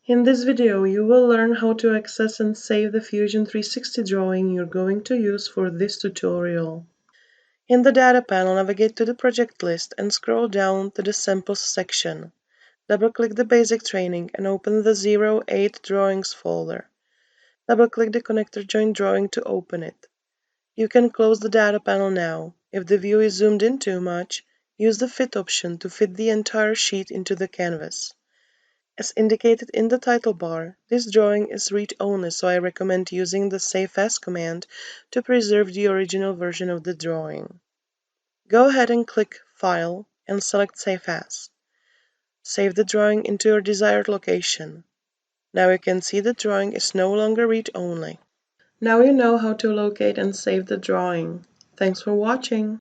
In this video, you will learn how to access and save the Fusion 360 drawing you're going to use for this tutorial. In the Data panel, navigate to the project list and scroll down to the Samples section. Double-click the Basic Training and open the 08 Drawings folder. Double-click the connector joint drawing to open it. You can close the Data panel now. If the view is zoomed in too much, use the Fit option to fit the entire sheet into the canvas. As indicated in the title bar, this drawing is read-only, so I recommend using the Save As command to preserve the original version of the drawing. Go ahead and click File and select Save As. Save the drawing into your desired location. Now you can see the drawing is no longer read-only. Now you know how to locate and save the drawing. Thanks for watching.